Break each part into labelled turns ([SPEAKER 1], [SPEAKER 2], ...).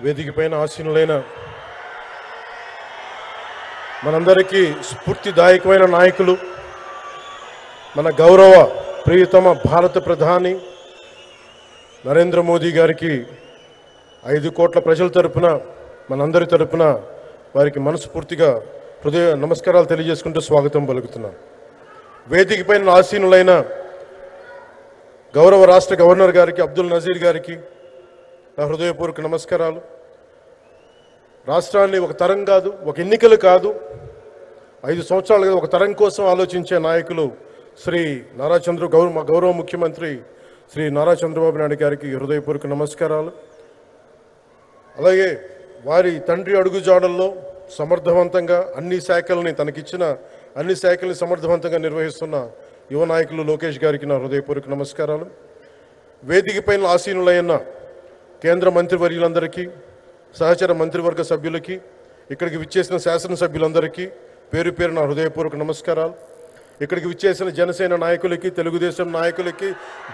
[SPEAKER 1] వేదిక పైన ఆసీనులైన మనందరికీ స్ఫూర్తిదాయకమైన నాయకులు, మన గౌరవ ప్రియతమ భారత ప్రధాని నరేంద్ర మోదీ గారికి 5 కోట్ల ప్రజల తరపున మనందరి తరపున వారికి మనస్ఫూర్తిగా హృదయ నమస్కారాలు తెలియజేసుకుంటూ స్వాగతం పలుకుతున్నాను. వేదిక పైన ఆసీనులైన గౌరవ రాష్ట్ర గవర్నర్ గారికి, అబ్దుల్ నజీర్ గారికి నా హృదయపూర్వక నమస్కారాలు. రాష్ట్రాన్ని ఒక తరం కాదు, ఒక ఎన్నికలు కాదు, 5 సంవత్సరాలుగా ఒక తరం కోసం ఆలోచించే నాయకులు శ్రీ గౌరవ ముఖ్యమంత్రి శ్రీ నారా చంద్రబాబు నాయుడు గారికి హృదయపూర్వక నమస్కారాలు. అలాగే వారి తండ్రి అడుగుజాడల్లో సమర్థవంతంగా తనకిచ్చిన అన్ని శాఖల్ని సమర్థవంతంగా నిర్వహిస్తున్న యువ నాయకులు లోకేష్ గారికి నా హృదయపూర్వక నమస్కారాలు. వేదిక పైన ఆసీనులైన కేంద్ర మంత్రివర్యులందరికీ, సహచర మంత్రివర్గ సభ్యులకి, ఇక్కడికి విచ్చేసిన శాసనసభ్యులందరికీ పేరు పేరు నా హృదయపూర్వక నమస్కారాలు. ఇక్కడికి విచ్చేసిన జనసేన నాయకులకి, తెలుగుదేశం నాయకులకి,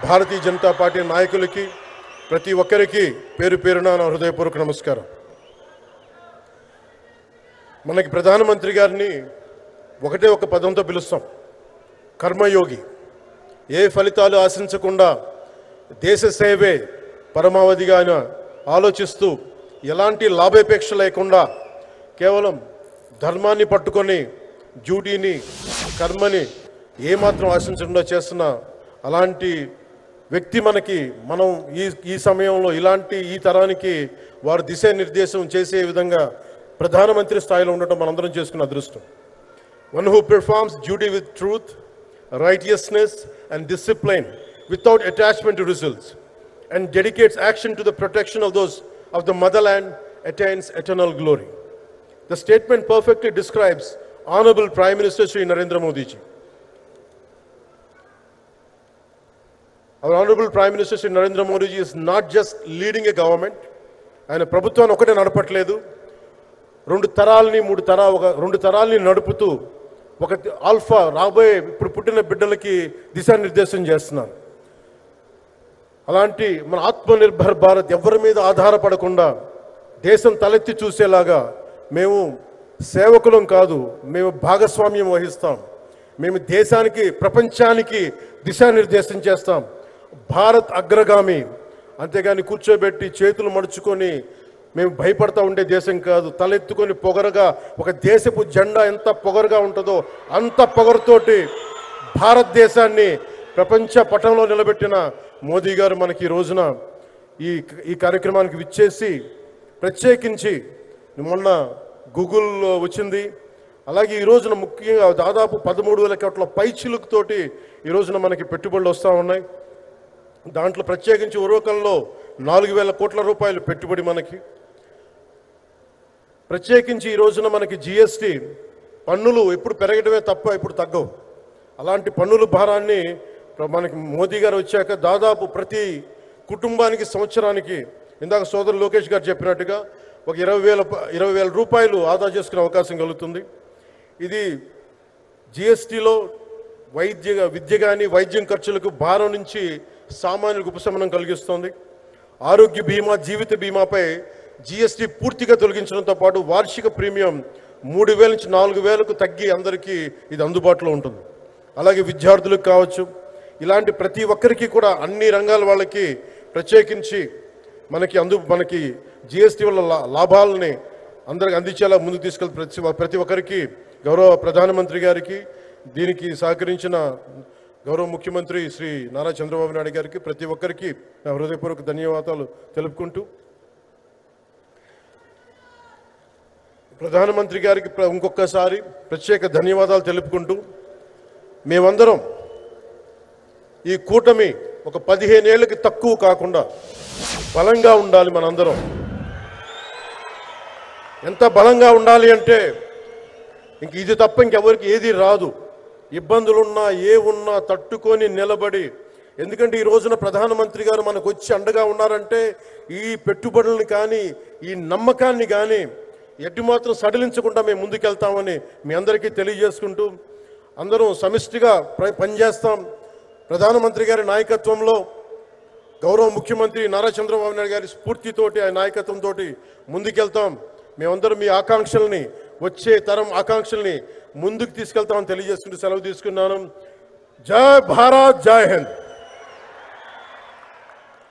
[SPEAKER 1] భారతీయ జనతా పార్టీ నాయకులకి, ప్రతి ఒక్కరికి పేరు పేరున నా హృదయపూర్వక నమస్కారం. మనకి ప్రధానమంత్రి గారిని ఒకటే ఒక పదంతో పిలుస్తాం, కర్మయోగి. ఏ ఫలితాలు ఆశించకుండా దేశ సేవే పరమావధిగా ఆయన ఆలోచిస్తూ, ఎలాంటి లాభాపేక్ష లేకుండా కేవలం ధర్మాన్ని పట్టుకొని డ్యూటీని, కర్మని ఏమాత్రం ఆశించకుండా చేస్తున్న అలాంటి వ్యక్తి మనం ఈ సమయంలో ఈ తరానికి వారు దిశానిర్దేశం చేసే విధంగా ప్రధానమంత్రి స్థాయిలో ఉండటం మనందరం చేసుకున్న అదృష్టం. One who performs duty with truth, righteousness and discipline without attachment to results and dedicates action to the protection of the motherland attains eternal glory. The statement perfectly describes Honorable Prime Minister Shri Narendra Modi ji. Our Honorable Prime Minister Shri Narendra Modi ji is not just leading a government. ఆయన ప్రభుత్వాన్ని ఒకటే నడపట్లేదు, 2 తరాలని నడుపుతూ ఒక alpha రాబోయే ఇప్పుడు పుట్టిన బిడ్డలకి దిశానిర్దేశం చేస్తున్నారు. అలాంటి మన ఆత్మనిర్భర్ భారత్ ఎవరి మీద ఆధారపడకుండా దేశం తలెత్తి చూసేలాగా మేము సేవకులం కాదు, మేము భాగస్వామ్యం వహిస్తాం. మేము దేశానికి, ప్రపంచానికి దిశానిర్దేశం చేస్తాం. భారత్ అగ్రగామి, అంతేగాని కూర్చోబెట్టి చేతులు మడుచుకొని మేము భయపడతా ఉండే దేశం కాదు. తలెత్తుకొని పొగరగా, ఒక దేశపు జెండా ఎంత పొగరుగా ఉంటుందో అంత పొగరుతోటి భారతదేశాన్ని ప్రపంచ పటంలో నిలబెట్టిన మోదీ గారు మనకి ఈ రోజున ఈ కార్యక్రమానికి విచ్చేసి, ప్రత్యేకించి మొన్న గూగుల్ వచ్చింది, అలాగే ఈ రోజున ముఖ్యంగా దాదాపు 13,000 కోట్ల పైచిలుకుతోటి ఈ రోజున మనకి పెట్టుబడులు వస్తూ ఉన్నాయి. దాంట్లో ప్రత్యేకించి ఉరవకంలో 4,000 కోట్ల రూపాయలు పెట్టుబడి మనకి. ప్రత్యేకించి ఈ రోజున మనకి జిఎస్టీ పన్నులు ఎప్పుడు పెరగడమే తప్ప ఇప్పుడు తగ్గవు. అలాంటి పన్నుల భారాన్ని మనకి మోదీ గారు వచ్చాక దాదాపు ప్రతి కుటుంబానికి సంవత్సరానికి, ఇందాక సోదరు లోకేష్ గారు చెప్పినట్టుగా, ఒక 20,000 రూపాయలు ఆదా చేసుకునే అవకాశం కలుగుతుంది. ఇది జిఎస్టీలో విద్య కానీ వైద్యం ఖర్చులకు భారం నుంచి సామాన్యులకు ఉపశమనం కలిగిస్తుంది. ఆరోగ్య బీమా, జీవిత బీమాపై జిఎస్టీ పూర్తిగా తొలగించడంతో పాటు వార్షిక ప్రీమియం 3,000 నుంచి 4,000కు తగ్గి అందరికీ ఇది అందుబాటులో ఉంటుంది. అలాగే విద్యార్థులకు కావచ్చు, ఇలాంటి ప్రతి ఒక్కరికి కూడా అన్ని రంగాల వాళ్ళకి ప్రత్యేకించి మనకి జిఎస్టీ వల్ల లాభాలని అందరికి అందించేలా ముందుకు తీసుకెళ్తే ప్రతి ఒక్కరికి, గౌరవ ప్రధానమంత్రి గారికి, దీనికి సహకరించిన గౌరవ ముఖ్యమంత్రి శ్రీ నారా చంద్రబాబు నాయుడు గారికి, ప్రతి ఒక్కరికి నా హృదయపూర్వక ధన్యవాదాలు తెలుపుకుంటూ, ప్రధానమంత్రి గారికి ఇంకొకసారి ప్రత్యేక ధన్యవాదాలు తెలుపుకుంటూ, మేమందరం ఈ కూటమి ఒక 15 ఏళ్ళకి తక్కువ కాకుండా బలంగా ఉండాలి. మనందరం ఎంత బలంగా ఉండాలి అంటే ఇది తప్ప ఇంకెవరికి ఏది రాదు. ఇబ్బందులున్నా ఉన్నా తట్టుకొని నిలబడి, ఎందుకంటే ఈ రోజున ప్రధానమంత్రి గారు మనకు వచ్చి అండగా ఉన్నారంటే ఈ పెట్టుబడులను కానీ, ఈ నమ్మకాన్ని కానీ ఎట్టి మాత్రం సడలించకుండా మేము ముందుకెళ్తామని మీ అందరికీ తెలియజేసుకుంటూ, అందరం సమిష్టిగా పనిచేస్తాం. ప్రధానమంత్రి గారి నాయకత్వంలో గౌరవ ముఖ్యమంత్రి నారా చంద్రబాబు నాయుడు గారి స్ఫూర్తితోటి ఆయన నాయకత్వంతో ముందుకెళ్తాం. మేమందరం మీ ఆకాంక్షల్ని, వచ్చే తరం ఆకాంక్షల్ని ముందుకు తీసుకెళ్తామని తెలియజేసుకుంటూ సెలవు తీసుకున్నాను. జై భారత్, జై హింద్.